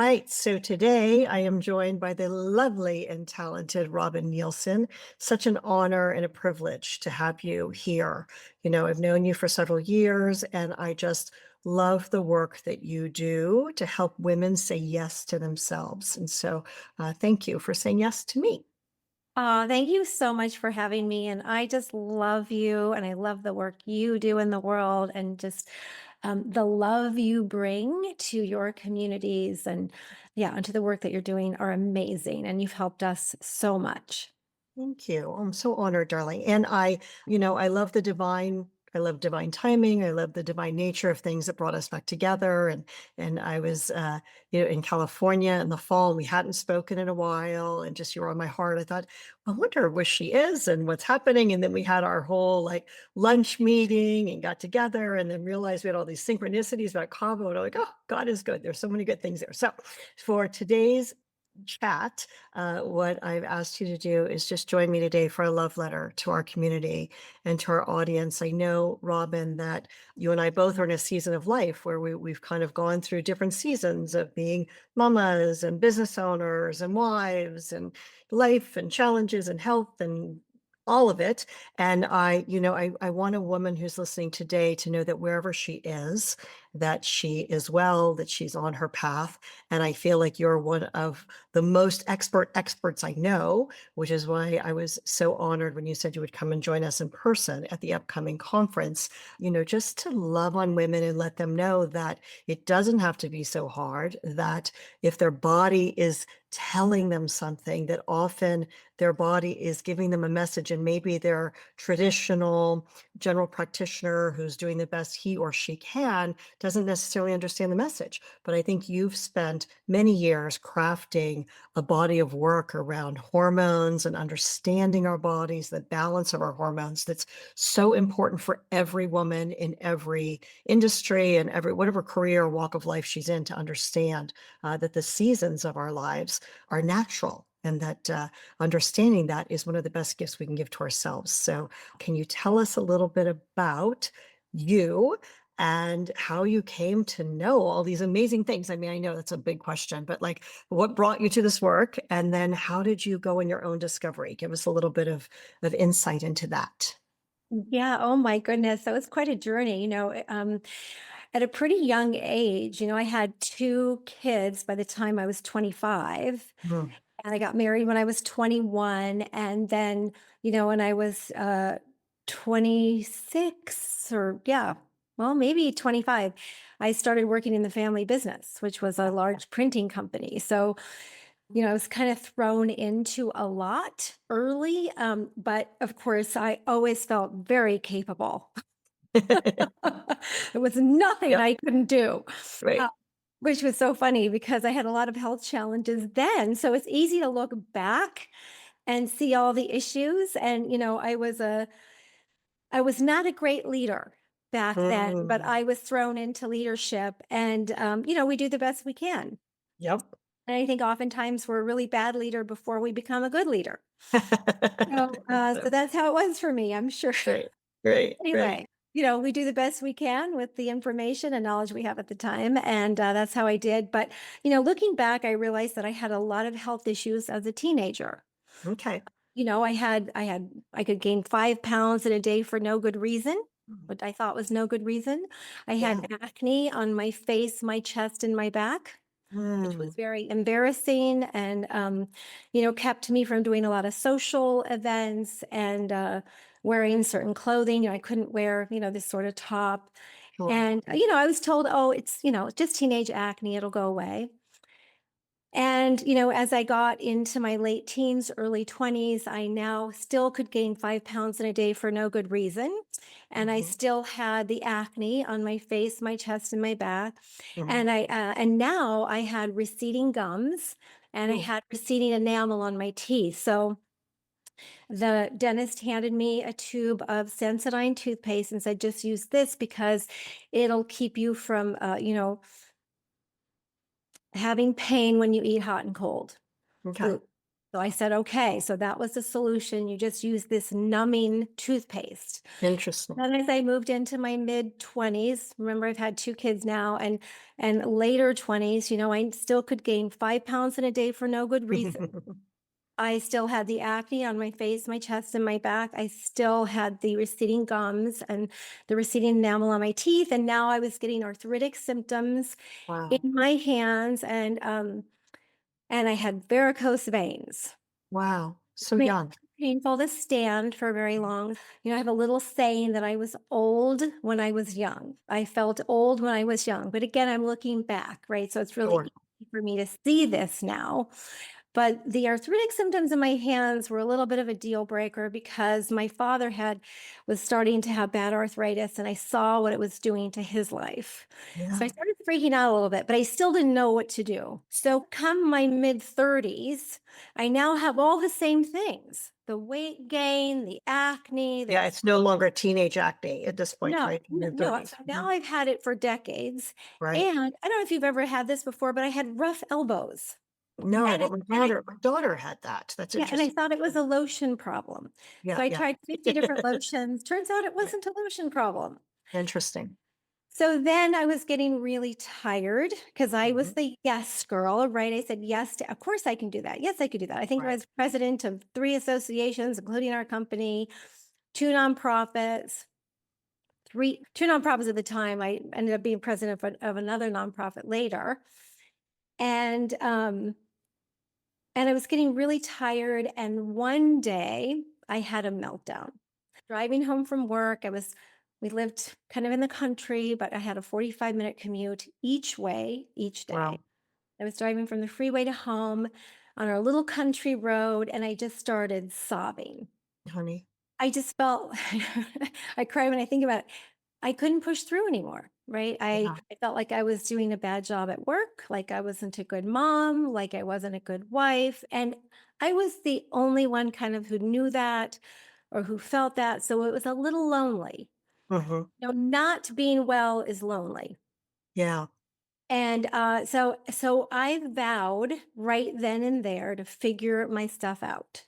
right. So today I am joined by the lovely and talented Robin Nielsen. Such an honor and a privilege to have you here. I've known you for several years, and I just love the work that you do to help women say yes to themselves. And so, thank you for saying yes to me. Thank you so much for having me. And I just love you and I love the work you do in the world and just the love you bring to your communities and yeah, and to the work that you're doing are amazing. And you've helped us so much. Thank you. I'm so honored, darling. And I love I love divine timing. I love the divine nature of things that brought us back together. And I was in California in the fall, and we hadn't spoken in a while, and just you were on my heart. I thought, I wonder where she is and what's happening. And then we had our whole like lunch meeting and got together and then realized we had all these synchronicities about Cabo. And I'm like, oh, God is good. There's so many good things there. So for today's chat, what I've asked you to do is just join me today for a love letter to our community and to our audience. I know, Robin, that you and I both are in a season of life where we've kind of gone through different seasons of being mamas and business owners and wives and life and challenges and health and all of it. And I want a woman who's listening today to know that wherever she is, that she is well, that she's on her path. And I feel like you're one of the most experts I know, which is why I was so honored when you said you would come and join us in person at the upcoming conference, just to love on women and let them know that it doesn't have to be so hard, that if their body is telling them something, that often their body is giving them a message, and maybe their traditional general practitioner who's doing the best he or she can doesn't necessarily understand the message. But I think you've spent many years crafting a body of work around hormones and understanding our bodies, the balance of our hormones that's so important for every woman in every industry and every whatever career or walk of life she's in to understand that the seasons of our lives are natural and that understanding that is one of the best gifts we can give to ourselves. So, can you tell us a little bit about you and how you came to know all these amazing things? I mean, I know that's a big question, but like what brought you to this work? And then how did you go in your own discovery? Give us a little bit of insight into that. Yeah. Oh my goodness. That was quite a journey. At a pretty young age, I had two kids by the time I was 25. Mm, And I got married when I was 21, and then, when I was, 26 or yeah, well, maybe 25, I started working in the family business, which was a large printing company. So, I was kind of thrown into a lot early, but of course, I always felt very capable. There was nothing yep, I couldn't do. right. Uh, which was so funny because I had a lot of health challenges then. So it's easy to look back and see all the issues. And, I was not a great leader back then, but Mm, I was thrown into leadership and, we do the best we can. yep. And I think oftentimes we're a really bad leader before we become a good leader. So So, that's how it was for me, I'm sure. great, great, great. Anyway, we do the best we can with the information and knowledge we have at the time, and, that's how I did, but, looking back, I realized that I had a lot of health issues as a teenager. Okay. I could gain 5 pounds in a day for no good reason, what I thought was no good reason. I Yeah. had acne on my face, my chest, and my back, which Mm, was very embarrassing and, kept me from doing a lot of social events and, wearing certain clothing. I couldn't wear, this sort of top. sure. And, I was told, "Oh, it's, just teenage acne, it'll go away." And, as I got into my late teens, early 20s, I now still could gain 5 pounds in a day for no good reason. And I Mhm, still had the acne on my face, my chest, and my back. mhm. And now I had receding gums and I Mm, had receding enamel on my teeth. So the dentist handed me a tube of Sensodyne toothpaste and said, just use this because it'll keep you from, having pain when you eat hot and cold okay. food. So I said, okay, so that was the solution. You just use this numbing toothpaste. Interesting. Then as I moved into my mid 20s, remember I've had 2 kids now, and later 20s, I still could gain 5 pounds in a day for no good reason. I still had the acne on my face, my chest, and my back. I still had the receding gums and the receding enamel on my teeth, and now I was getting arthritic symptoms in Wow. my hands, and I had varicose veins. Wow. So Made young. it painful to stand for very long. I have a little saying that I was old when I was young. I felt old when I was young, but again, I'm looking back, right? So it's really Sure. easy for me to see this now. But the arthritic symptoms in my hands were a little bit of a deal breaker because my father was starting to have bad arthritis and I saw what it was doing to his life. So Yeah. I started freaking out a little bit, but I still didn't know what to do. So come my mid 30s, I now have all the same things. The weight gain, the acne, Yeah, there's it's no longer teenage acne at this point, no, right? no. Mid-30s. So now I've had it for decades. Right. And I don't know if you've ever had this before, but I had rough elbows. No, And but I my daughter had that. That's Yeah, and I interesting. thought it was a lotion problem. So Yeah, I yeah. tried 50 different lotions. Turns out it Right. wasn't a lotion problem. Interesting. So then I was getting really tired because I was Mhm. the yes girl, right? I said yes to, of course I can do that. Yes, I could do that. I think I Right. was president of 3 associations, including our company, 2 nonprofits, 2 nonprofits at the time. I ended up being president of another nonprofit later. And I was getting really tired. And one day I had a meltdown. Driving home from work, we lived kind of in the country, but I had a 45-minute commute each way, each day. Wow, I was driving from the freeway to home on our little country road, and I just started sobbing. honey. I just felt, I cry when I think about it. I couldn't push through anymore, right? Yeah. I felt like I was doing a bad job at work, like I wasn't a good mom, like I wasn't a good wife. And I was the only one kind of who knew that or who felt that. So it was a little lonely. Mhm. Not being well is lonely. Yeah. And so I vowed right then and there to figure my stuff out.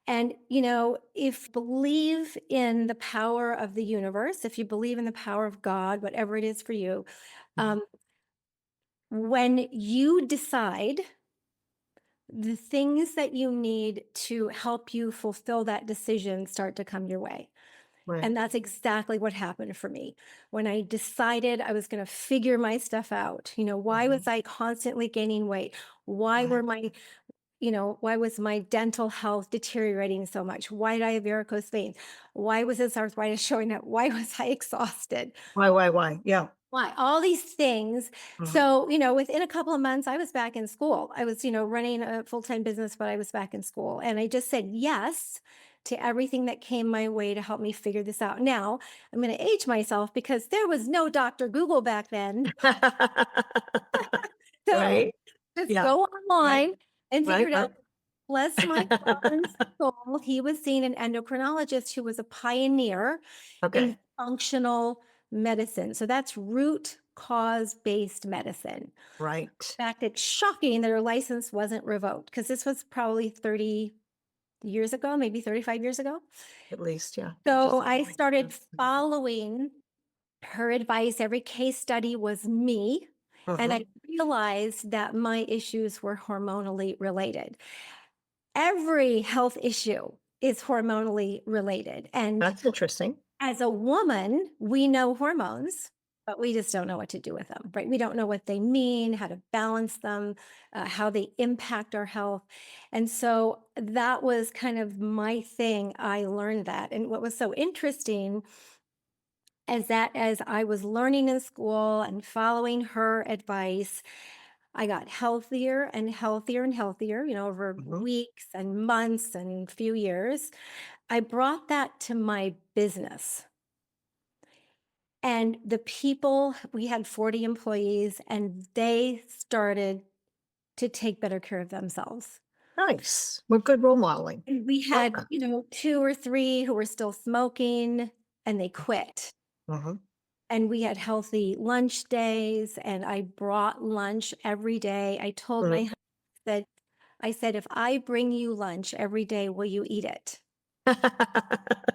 And, if you believe in the power of the universe, if you believe in the power of God, whatever it is for you, Mhm. um, when you decide the things that you need to help you fulfill that decision start to come your way. Right. And that's exactly what happened for me. When I decided I was going to figure my stuff out, why was Mhm. I constantly gaining weight? Why Right. were my why was my dental health deteriorating so much? Why did I have varicose veins? Why was this arthritis showing up? Why was I exhausted? Why? Yeah. Why? All these things. Mhm. So, within a couple of months, I was back in school. I was, running a full time business, but I was back in school. And I just said yes to everything that came my way to help me figure this out. Now, I'm going to age myself because there was no Dr. Google back then. So Right? just Yeah. go Right. online and figure Right, it out. right. Bless my father's soul, he was seeing an endocrinologist who was a pioneer in Okay. functional medicine. So that's root cause based medicine. Right. In fact, it's shocking that her license wasn't revoked because this was probably 30 years ago, maybe 35 years ago. At least, yeah. So Just I started Mhm. following her advice. Every case study was me. And I Mhm. realized that my issues were hormonally related. Every health issue is hormonally related. And That's interesting. as a woman, we know hormones, but we just don't know what to do with them, right? We don't know what they mean, how to balance them, how they impact our health. And so that was kind of my thing. I learned that. And what was so interesting is that as I was learning in school and following her advice, I got healthier and healthier and healthier, over Mhm. weeks and months and few years. I brought that to my business. And the people, we had 40 employees, and they started to take better care of themselves. Nice. We're good role modeling. And we Love had, that. 2 or 3 who were still smoking and they quit. Mhm. And we had healthy lunch days, and I brought lunch every day. I told my Mhm. husband, I said, "If I bring you lunch every day, will you eat it?"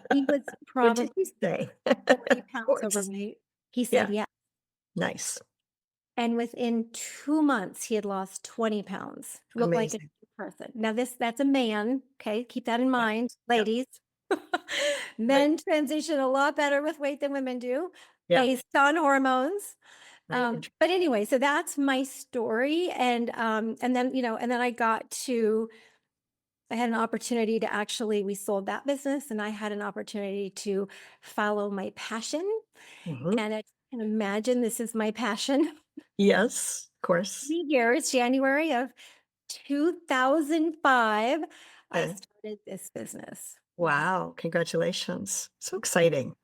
He was What did probably he say? 40 Of pounds course. overweight. He said, Yeah, "Yeah." nice. And within 2 months, he had lost 20 pounds, looked like a Amazing. new person. Now that's a man, okay? Keep that in Yeah, mind, yeah, ladies. right. Men transition a lot better with weight than women do Yeah, based on hormones. right, But anyway, so that's my story, and then, and then I had an opportunity to actually we sold that business, and I had an opportunity to follow my passion, mhm. and as you can imagine, this is my passion. Yes, of course. 3 years, January of 2005, I Okay. started this business. Mhm. Wow, congratulations. So Thank exciting.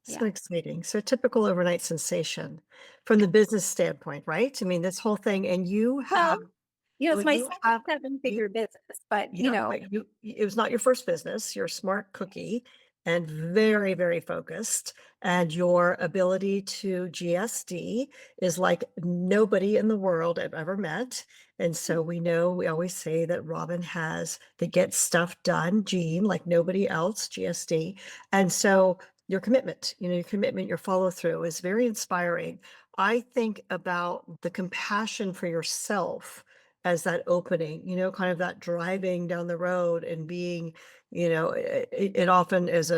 So Yeah. exciting. So typical overnight sensation from the business standpoint, right? I mean, this whole thing, and you Well, have, it's well, my you second have, you, seven-figure business, but, yeah, but you, it was not your first business. You're a smart cookie and very, very focused. And your ability to GSD is like nobody in the world I've ever met. And so we know, we always say that Robin has the get stuff done gene like nobody else, GSD. And so your commitment, your follow through is very inspiring. I think about the compassion for yourself as that opening, kind of that driving down the road and being, it often is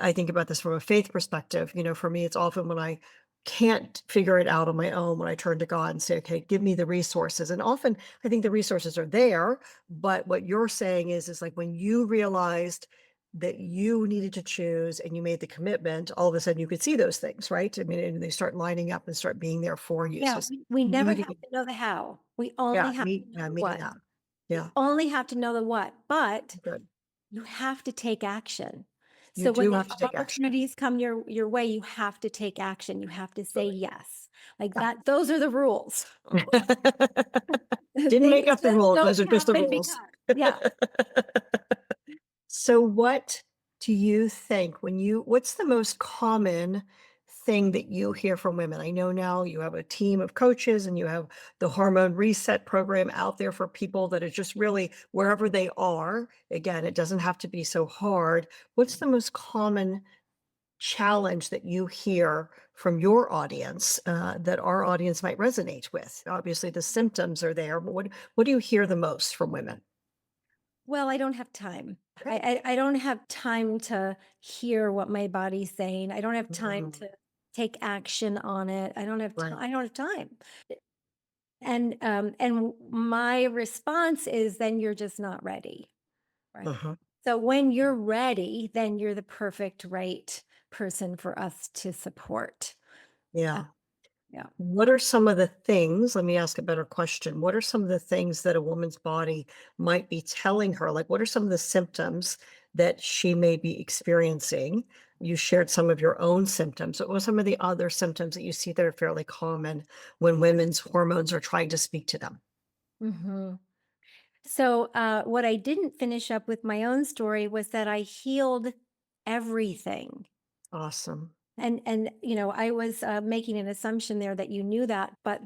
I think about this from a faith perspective. For me, it's often when I can't figure it out on my own, when I turn to God and say, okay, give me the resources. And often I think the resources are there, but what you're saying is like when you realized that you needed to choose and you made the commitment, all of a sudden you could see those things, right? I mean, and they start lining up and start being there for you. So Yeah, it's we never have beauty. to know the how. We Yeah, only have to know the me what. yeah. We Yeah, only have to know the what, but good. you have to take action. You So when do the have to take action. opportunities come your way, you have to take action. You have to say Absolutely. yes. Like Yeah. that, those are the rules. Didn't They make up the just rules, don't those are just the happen rules. because yeah. So what do you think what's the most common thing that you hear from women? I know now you have a team of coaches and you have the Hormone Reset program out there for people that are just really wherever they are. Again, it doesn't have to be so hard. What's the most common challenge that you hear from your audience, that our audience might resonate with? Obviously, the symptoms are there, but what do you hear the most from women? Well, I don't have time. Okay. I don't have time to hear what my body's saying. I don't have time Mm, to take action on it. I don't have time. right. I don't have time. And my response is then you're just not ready. Right. Uh-huh. So when you're ready, then you're the perfect right person for us to support. Uh, Yeah. yeah. What are some of the things, let me ask a better question. What are some of the things that a woman's body might be telling her? Like, what are some of the symptoms that she may be experiencing? You shared some of your own symptoms. What are some of the other symptoms that you see that are fairly common when women's hormones are trying to speak to them? hmm So what I didn't finish up with my own story was that I healed everything. Awesome. And I was making an assumption there that you knew that, but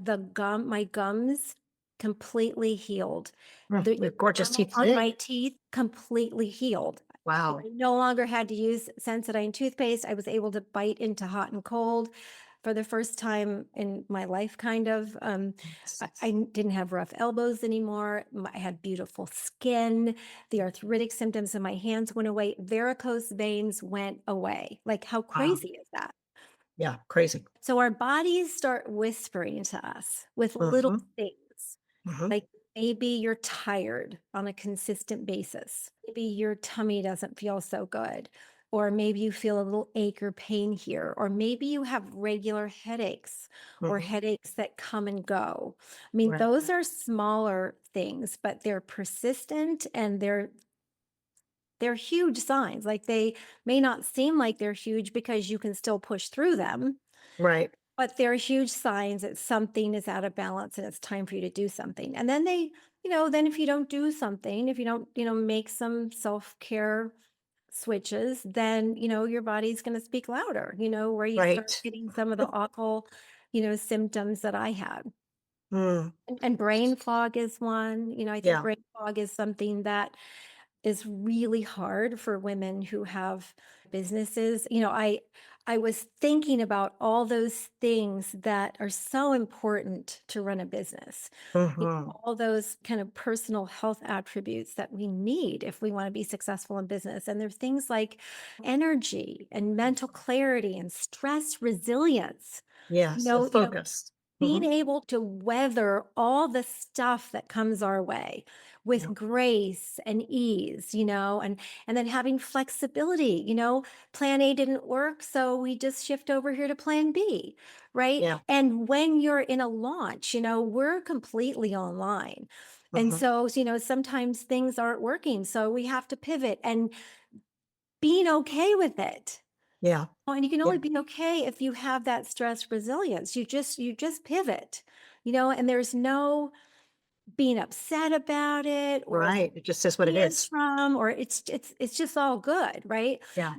my gums completely healed. Mm, The we have gorgeous enamel teeth on today. my teeth completely healed. Wow. I no longer had to use Sensodyne toothpaste. I was able to bite into hot and cold for the first time in my life, kind of. I didn't have rough elbows anymore. I had beautiful skin. The arthritic symptoms in my hands went away. Varicose veins went away. Like, how Wow. crazy is that? Yeah, crazy. So our bodies start whispering to us with little Mhm, things. mhm, Like maybe you're tired on a consistent basis. Maybe your tummy doesn't feel so good. Or maybe you feel a little ache or pain here. Or maybe you have regular headaches or mhm. headaches that come and go. I mean, Right, those are smaller things, but they're persistent and they're huge signs. Like they may not seem like they're huge because you can still push through them, right, but they're huge signs that something is out of balance and it's time for you to do something. And then then if you don't do something, if you don't, make some self-care switches, then, your body's going to speak louder, where you start right. getting some of the awful, symptoms that I had. Mm, And brain fog is one. I think yeah. brain fog is something that is really hard for women who have businesses. I was thinking about all those things that are so important to run a business. Mhm. All those kind of personal health attributes that we need if we want to be successful in business. And there's things like energy and mental clarity and stress resilience. You Yes, know, you know, focused. being Mhm. able to weather all the stuff that comes our way Yeah, with grace and ease, and then having flexibility. Plan A didn't work, so we just shift over here to plan B, right? yeah. And when you're in a launch, we're completely online. And Mhm. so, sometimes things aren't working, so we have to pivot and being okay with it. Yeah, Oh, and you can yeah. only be okay if you have that stress resilience. You just pivot, and there's no being upset about it or Right, it just is what it is. tantrum or it's just all good, right? Yeah,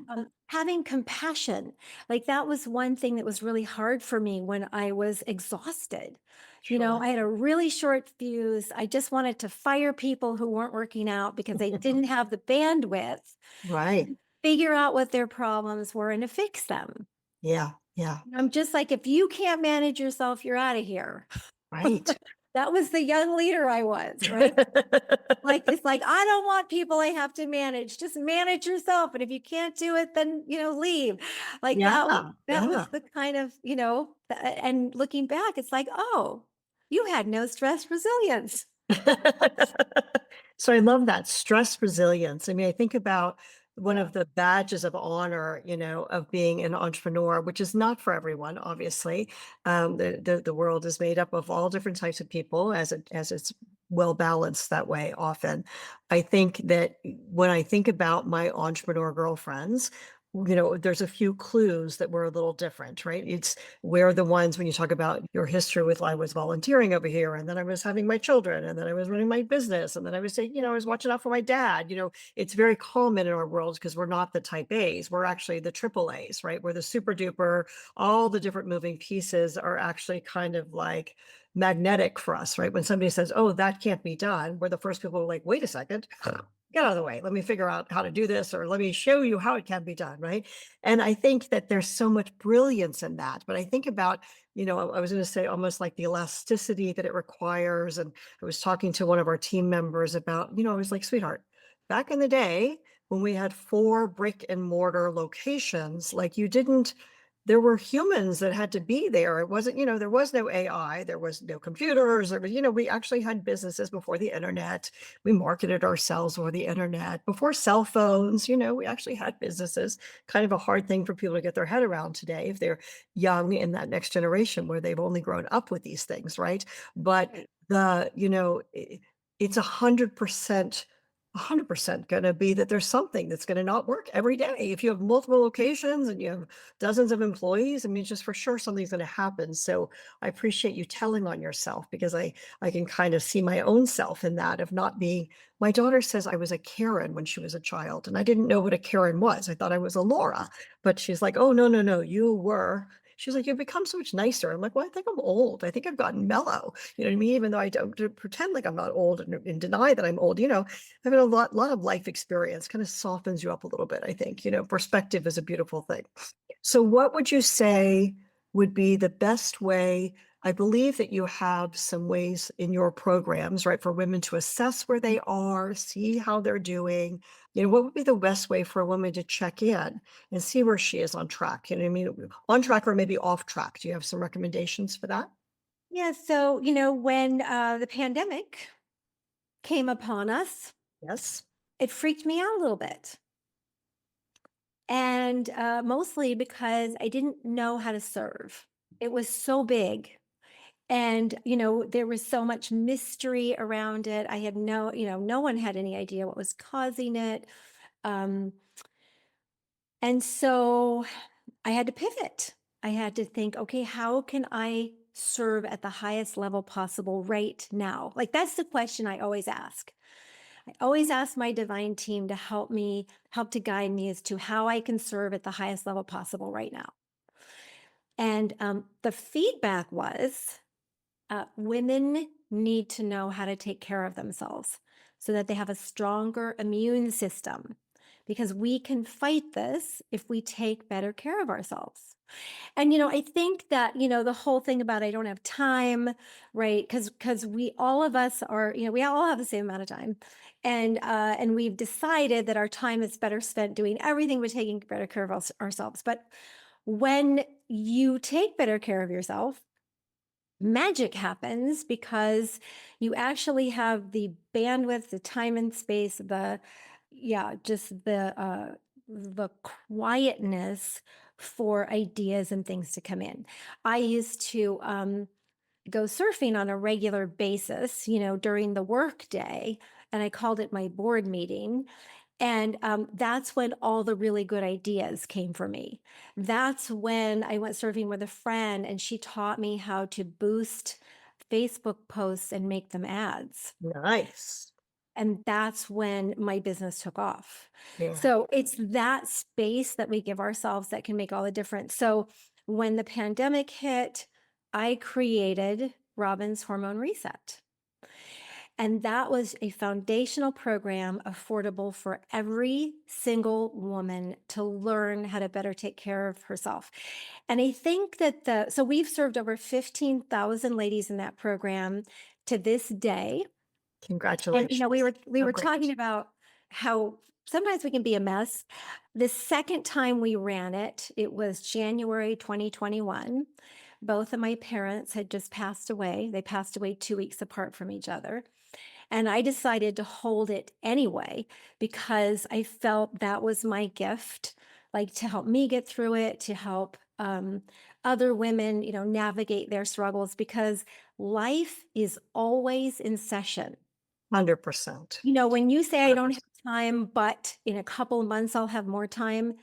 Having compassion, like that was one thing that was really hard for me when I was exhausted. sure. I had a really short fuse. I just wanted to fire people who weren't working out because they didn't have the bandwidth, Right. figure out what their problems were and to fix them. Yeah, yeah. I'm just like, if you can't manage yourself, you're out of here. Right. That was the young leader I was, right? Like, it's like, I don't want people I have to manage. Just manage yourself. And if you can't do it, then, leave. Like Yeah, that yeah. was the kind of, and looking back, it's like, oh, you had no stress resilience. So I love that stress resilience. I mean, I think about one Yeah. of the badges of honor, of being an entrepreneur, which is not for everyone, obviously. The world is made up of all different types of people, as it's well balanced that way. Often, I think that when I think about my entrepreneur girlfriends, there's a few clues that were a little different, right? We're the ones when you talk about your history with I was volunteering over here, and then I was having my children, and then I was running my business, and then I was saying, I was watching out for my dad. It's very common in our world because we're not the type A's. We're actually the triple A's, right? We're the super duper, all the different moving pieces are actually kind of like magnetic for us, right? When somebody says, oh, that can't be done, we're the first people who are like, wait a second, get out of the way. Let me figure out how to do this, or let me show you how it can be done, right? And I think that there's so much brilliance in that. But I think about, I was going to say almost like the elasticity that it requires. And I was talking to one of our team members about, I was like, sweetheart, back in the day when we had 4 brick and mortar locations, like there were humans that had to be there. It wasn't, there was no AI, there was no computers, there was, we actually had businesses before the internet. We marketed ourselves before the internet, before cell phones, we actually had businesses. Kind of a hard thing for people to get their head around today if they're young in that next generation where they've only grown up with these things, right? But Right. it's 100% going to be that there's something that's going to not work every day. If you have multiple locations and you have dozens of employees, I mean, just for sure something's going to happen. So I appreciate you telling on yourself because I can kind of see my own self in that of not being. My daughter says I was a Karen when she was a child, and I didn't know what a Karen was. I thought I was a Laura, but she's like, oh, no, no, no, you were. She's like, you've become so much nicer. I'm like, well, I think I'm old. I think I've gotten mellow. You know what I mean? Even though I don't pretend like I'm not old and deny that I'm old, having a lot of life experience kind of softens you up a little bit, I think. Perspective is a beautiful thing. So what would you say would be the best way? I believe that you have some ways in your programs, right, for women to assess where they are, see how they're doing. What would be the best way for a woman to check in and see where she is on track? You know what I mean? On track or maybe off track. Do you have some recommendations for that? Yeah. So, when the pandemic came upon us, Yes. it freaked me out a little bit. And mostly because I didn't know how to serve. It was so big. And, there was so much mystery around it. I had no one had any idea what was causing it. Um, and so I had to pivot. I had to think, okay, how can I serve at the highest level possible right now? Like, that's the question I always ask. I always ask my divine team to help to guide me as to how I can serve at the highest level possible right now. And the feedback was Women need to know how to take care of themselves so that they have a stronger immune system because we can fight this if we take better care of ourselves. And, I think that, the whole thing about I don't have time, right? Because we all of us are, we all have the same amount of time. And we've decided that our time is better spent doing everything but taking better care of ourselves. But when you take better care of yourself, magic happens because you actually have the bandwidth, the time and space, just the quietness for ideas and things to come in. I used to go surfing on a regular basis, during the work day, and I called it my board meeting. And that's when all the really good ideas came for me. That's when I went surfing with a friend and she taught me how to boost Facebook posts and make them ads. Nice. And that's when my business took off. Yeah. So it's that space that we give ourselves that can make all the difference. So when the pandemic hit, I created Robin's Hormone Reset. And that was a foundational program affordable for every single woman to learn how to better take care of herself. And I think that so we've served over 15,000 ladies in that program to this day. And we Congratulations. we Oh, were talking great. about how sometimes we can be a mess. The second time we ran it, it was January 2021. Both of my parents had just passed away. They passed away 2 weeks apart from each other. And I decided to hold it anyway because I felt that was my gift, like to help me get through it, to help other women, navigate their struggles because life is always in session. 100%. When you say I don't have 100%. time, but in a couple of months I'll have more time,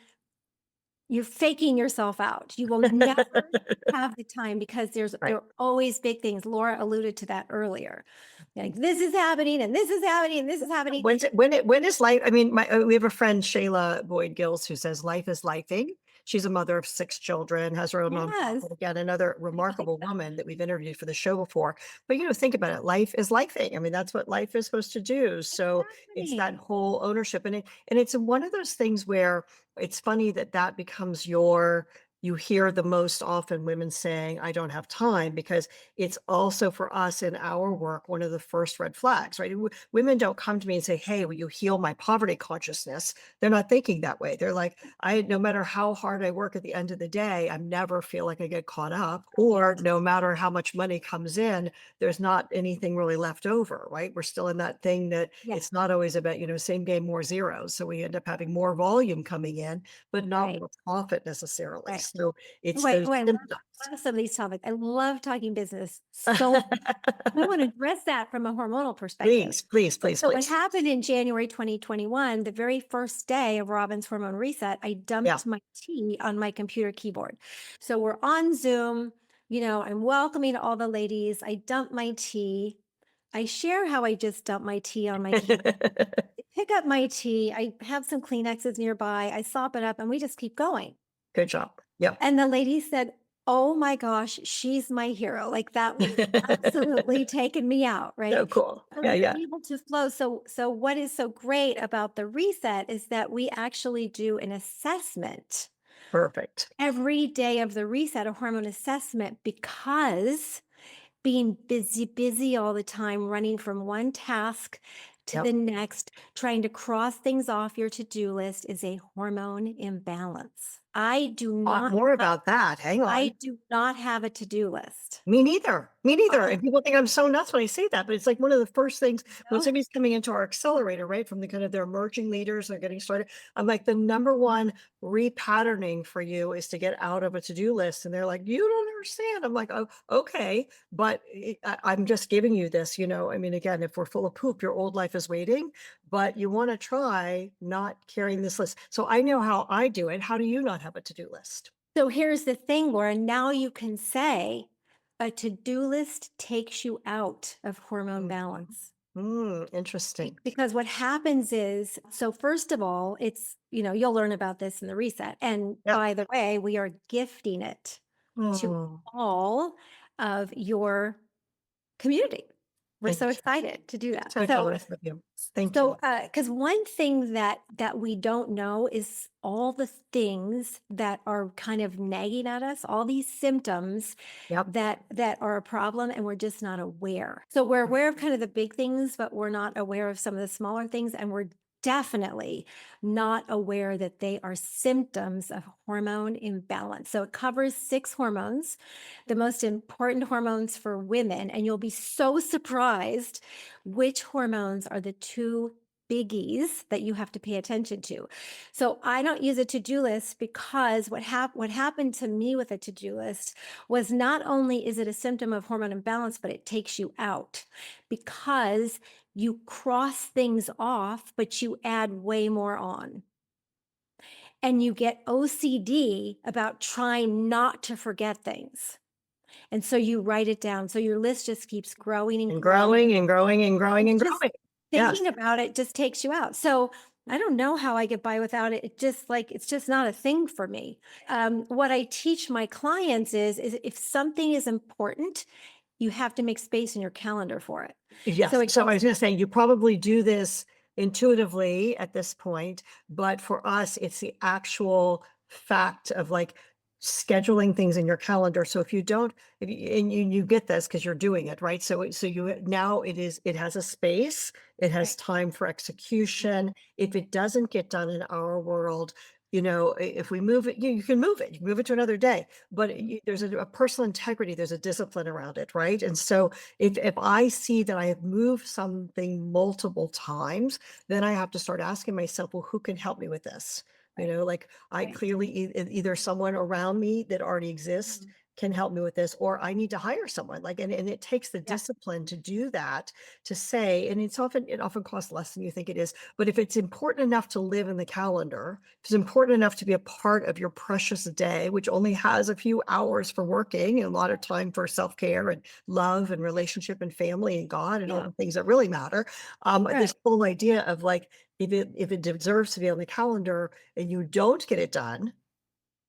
you're faking yourself out. You will never have the time because there Right. are always big things. Laura alluded to that earlier. Like this is happening and this is happening and this is happening. When is life? I mean, we have a friend, Shayla Boyd Gills, who says life is lifing. She's a mother of 6 children, has her own Yes, nonprofit. Again, another remarkable woman that we've interviewed for the show before. But, think about it. Life is lifing. I mean, that's what life is supposed to do. So it's that exactly. whole ownership. And it's one of those things where it's funny that that becomes you hear the most often women saying, I don't have time, because it's also for us in our work, one of the first red flags, right? Women don't come to me and say, hey, will you heal my poverty consciousness? They're not thinking that way. They're like, no matter how hard I work at the end of the day, I never feel like I get caught up. Or no matter how much money comes in, there's not anything really left over, right? We're still in that thing that Yeah, it's not always about, same game, more zeros. So we end up having more volume coming in, but not right, more profit necessarily. right. So it's Wait, those oh, I symptoms. love some of these topics. I love talking business so I want to address that from a hormonal perspective. Please, please, please, So what please. happened in January 2021, the very first day of Robin's Hormone Reset, I Yeah. dumped my tea on my computer keyboard. So we're on Zoom, I'm welcoming all the ladies. I dump my tea. I share how I just dumped my tea on my keyboard. I pick up my tea. I have some Kleenexes nearby. I sop it up and we just keep going. Good job. Yep. And the lady said, "Oh my gosh, she's my hero." Like that was absolutely taking me out, So right? cool. So Yeah, you're yeah. able to flow. So what is so great about the reset is that we actually do an assessment Perfect. every day of the reset, a hormone assessment, because being busy, busy all the time, running from one task to the Yep. next, trying to cross things off your to-do list is a hormone imbalance. Talk more about that. Hang I on. do not have a to-do list. Me neither. Me neither. Oh, And people think I'm so nuts when I say that, but it's like one of the first things when no? somebody's coming into our accelerator, right? From the kind of their emerging leaders, they're getting started. I'm like, the number one repatterning for you is to get out of a to-do list. And they're like, you don't understand. I'm like, oh, okay. But I'm just giving you this, I mean, again, if we're full of poop, your old life is waiting, but you want to try not carrying this list. So I know how I do it. How do you not have a to-do list? So here's the thing, Laura, now you can say a to-do list takes you out of hormone Mhm. balance. Interesting. Because what happens is, so first of all, it's, you'll learn about this in the reset. And Yep. by the way, we are gifting it to Oh, all of your community. We're Thank so you. excited to do that. So generous of you. Thank So, you. because one thing that we don't know is all the things that are kind of nagging at us, all these symptoms Yep. that are a problem, and we're just not aware. So we're aware of kind of the big things, but we're not aware of some of the smaller things, and we're definitely not aware that they are symptoms of hormone imbalance. So it covers 6 hormones, the most important hormones for women, and you'll be so surprised which hormones are the two biggies that you have to pay attention to. So I don't use a to-do list because what happened to me with a to-do list was not only is it a symptom of hormone imbalance, but it takes you out because you cross things off, but you add way more on. And you get OCD about trying not to forget things. And so you write it down. So your list just keeps growing and And growing. growing and growing and growing It's and just growing. Yes. thinking about it just takes you out. So I don't know how I get by without it. It just like it's just not a thing for me. What I teach my clients is if something is important, you have to make space in your calendar for it. So Yes. it So I goes was gonna say, you probably do this intuitively at this point, but for us, it's the actual fact of, like, scheduling things in your calendar. So if you don't, if you and you get this because 'cause you're doing it, right? So you now it has a space, it has right. time for execution. If it doesn't get done in our world, if we move it, you can move it. You can move it to another day, but there's a personal integrity, there's a discipline around it, right? And so if I see that I have moved something multiple times, then I have to start asking myself, well, who can help me with this? Right. Like I Right. clearly either someone around me that already exists Mhm. can help me with this, or I need to hire someone. Like, and it takes the Yeah. discipline to do that, to say, and it often costs less than you think it is. But if it's important enough to live in the calendar, if it's important enough to be a part of your precious day, which only has a few hours for working and a lot of time for self-care and love and relationship and family and God and all Yeah. the things that really matter. This Right. whole idea of like, if it deserves to be on the calendar and you don't get it done,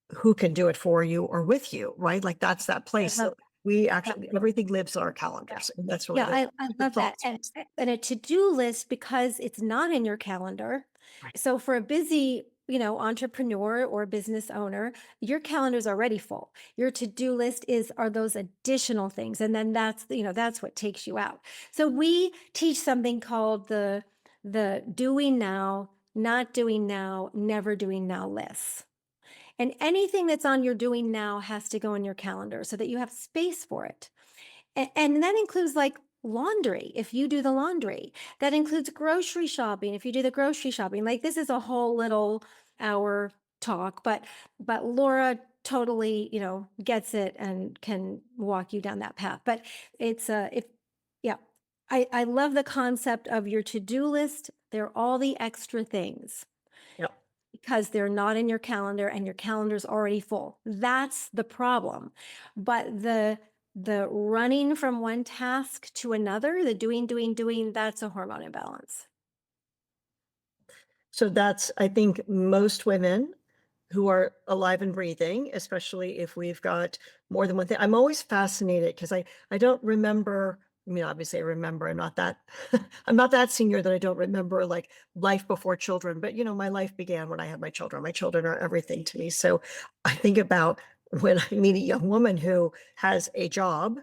who can do it for you or with you, right? Like that's that I place. love So we that. actually everything lives on our Yeah. calendars, and that's really Yeah, the I secret love that. sauce. And a to-do list because it's not in your calendar. Right. So for a busy, entrepreneur or business owner, your calendar's already full. Your to-do list are those additional things. And then that's what takes you out. So we teach something called the doing now, not doing now, never doing now lists. And anything that's on your doing now has to go in your calendar so that you have space for it. And that includes like laundry, if you do the laundry. That includes grocery shopping, if you do the grocery shopping. Like this is a whole little hour talk, but Laura totally, gets it and can walk you down that path. But it's if yeah. I love the concept of your to-do list. They're all the extra things Yep. because they're not in your calendar and your calendar's already full. That's the problem. But the running from one task to another, the doing, that's a hormone imbalance. So that's, I think, most women who are alive and breathing, especially if we've got more than one thing. I'm always fascinated because I don't remember. I mean, obviously, I remember. I'm not that I'm not that senior that I don't remember like life before children. But my life began when I had my children. My children are everything to me. So I think about when I meet a young woman who has a job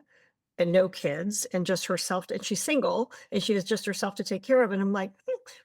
and no kids and just herself, and she's single and she has just herself to take care of. And I'm like,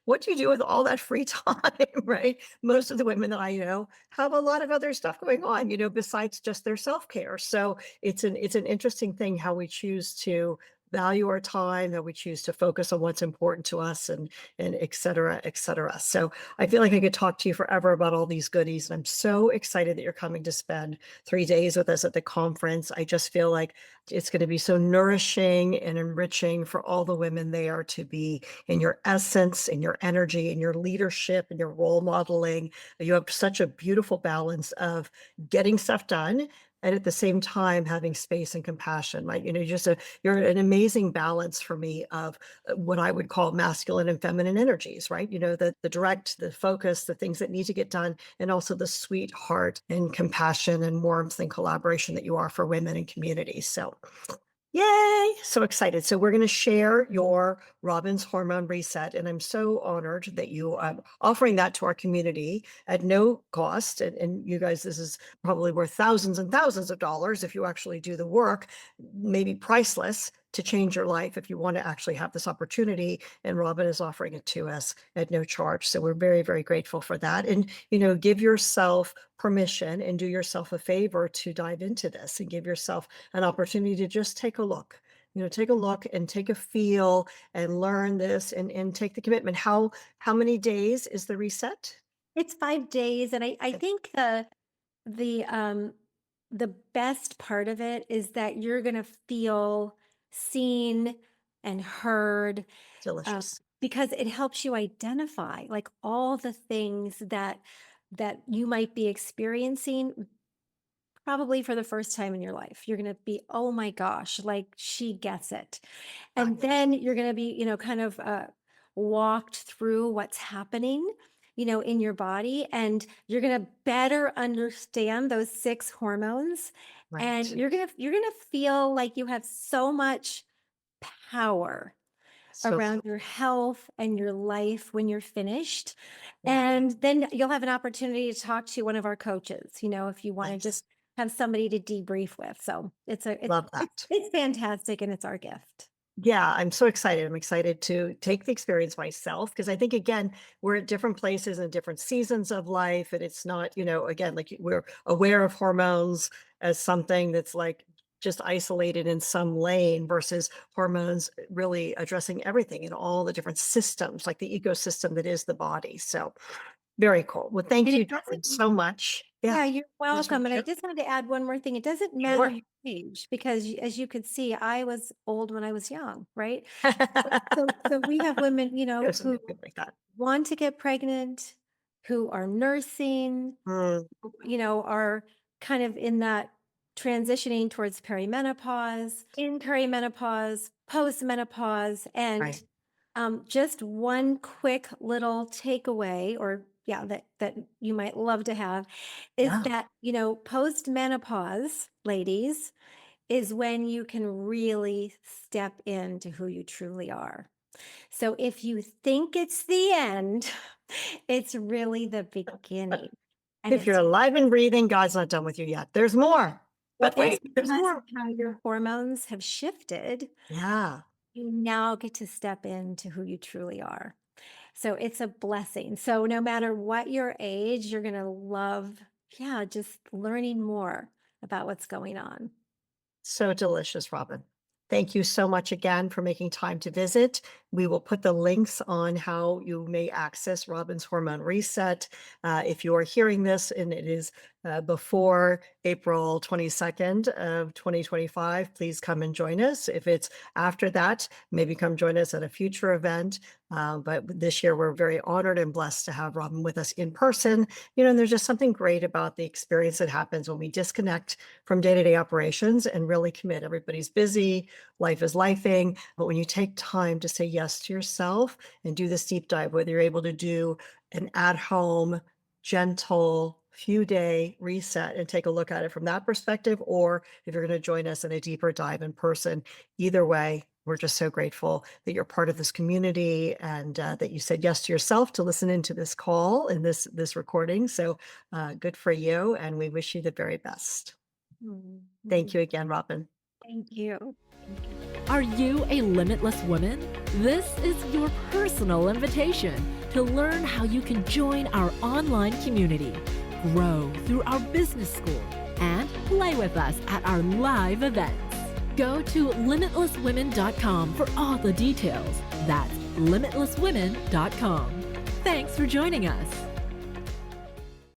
what do you do with all that free time? Right? Most of the women that I know have a lot of other stuff going on, besides just their self-care. So it's an interesting thing how we choose to value our time, how we choose to focus on what's important to us, and et cetera, et cetera. So I feel like I could talk to you forever about all these goodies. And I'm so excited that you're coming to spend 3 days with us at the conference. I just feel like it's going to be so nourishing and enriching for all the women there to be in your essence, in your energy, in your leadership, and your role modeling. You have such a beautiful balance of getting stuff done and at the same time having space and compassion, right? You're an amazing balance for me of what I would call masculine and feminine energies, right? The direct, the focus, the things that need to get done, and also the sweet heart and compassion and warmth and collaboration that you are for women and communities. So Yay! So excited. So we're going to share your Robin's Hormone Reset, and I'm so honored that you are offering that to our community at no cost. And you guys, this is probably worth thousands and thousands of dollars if you actually do the work, maybe priceless to change your life if you want to actually have this opportunity. And Robin is offering it to us at no charge. So we're very, very grateful for that. And, give yourself permission and do yourself a favor to dive into this and give yourself an opportunity to just take a look. Take a look and take a feel and learn this and take the commitment. How many days is the reset? It's 5 days, and I Okay, think the the best part of it is that you're gonna feel seen and heard, delicious. because it helps you identify like all the things that you might be experiencing probably for the first time in your life. You're gonna be, oh my gosh, like she gets it. And Fabulous. then you're gonna be, kind of walked through what's happening, in your body, and you're gonna better understand those six hormones. And Right. you're gonna feel like you have so much power So around your health and your life when you're finished. yeah, And then you'll have an opportunity to talk to one of our coaches, if you want to nice. just have somebody to debrief with. So Love it's that. it's fantastic, and it's our gift. Yeah, I'm so excited. I'm excited to take the experience myself because I think again, we're at different places and different seasons of life. And it's not, again, like we're aware of hormones as something that's like just isolated in some lane versus hormones really addressing everything in all the different systems, like the ecosystem that is the body. So very cool. Well, thank And you, it darling, doesn't so much. Yeah. Yeah, you're Just want welcome. to And I share. just wanted to add one more thing. It doesn't matter Sure. your age because as you could see, I was old when I was young, right? So we have women, There's who something good like that. want to get pregnant, who are nursing, Mm, are kind of in that transitioning towards perimenopause, in perimenopause, postmenopause, and right. just one quick little takeaway, or yeah, that you might love to have, is Yeah. that postmenopause, ladies, is when you can really step into who you truly are. So if you think it's the end, it's really the beginning. And If you're it's alive and breathing, God's not done with you yet. There's more. Well, But it's wait, there's because of more. how your hormones have shifted. Yeah. You now get to step into who you truly are. So it's a blessing. So no matter what your age, you're going to love, yeah, just learning more about what's going on. So delicious, Robin. Thank you so much again for making time to visit. We will put the links on how you may access Robin's Hormone Reset. If you are hearing this and it is before April 22nd of 2025, please come and join us. If it's after that, maybe come join us at a future event. But this year, we're very honored and blessed to have Robin with us in person. And there's just something great about the experience that happens when we disconnect from day-to-day operations and really commit. Everybody's busy, life is lifing, but when you take time to say yes to yourself and do this deep dive, whether you're able to do an at-home, gentle, few day reset and take a look at it from that perspective, or if you're going to join us in a deeper dive in person, either way, we're just so grateful that you're part of this community and that you said yes to yourself to listen into this call and this recording. So good for you, and we wish you the very best. Thank Mhm. you again, Robin. Thank you. Thank you. Are you a limitless woman? This is your personal invitation to learn how you can join our online community, grow through our business school, and play with us at our live events. Go to limitlesswomen.com for all the details. That's limitlesswomen.com. Thanks for joining us.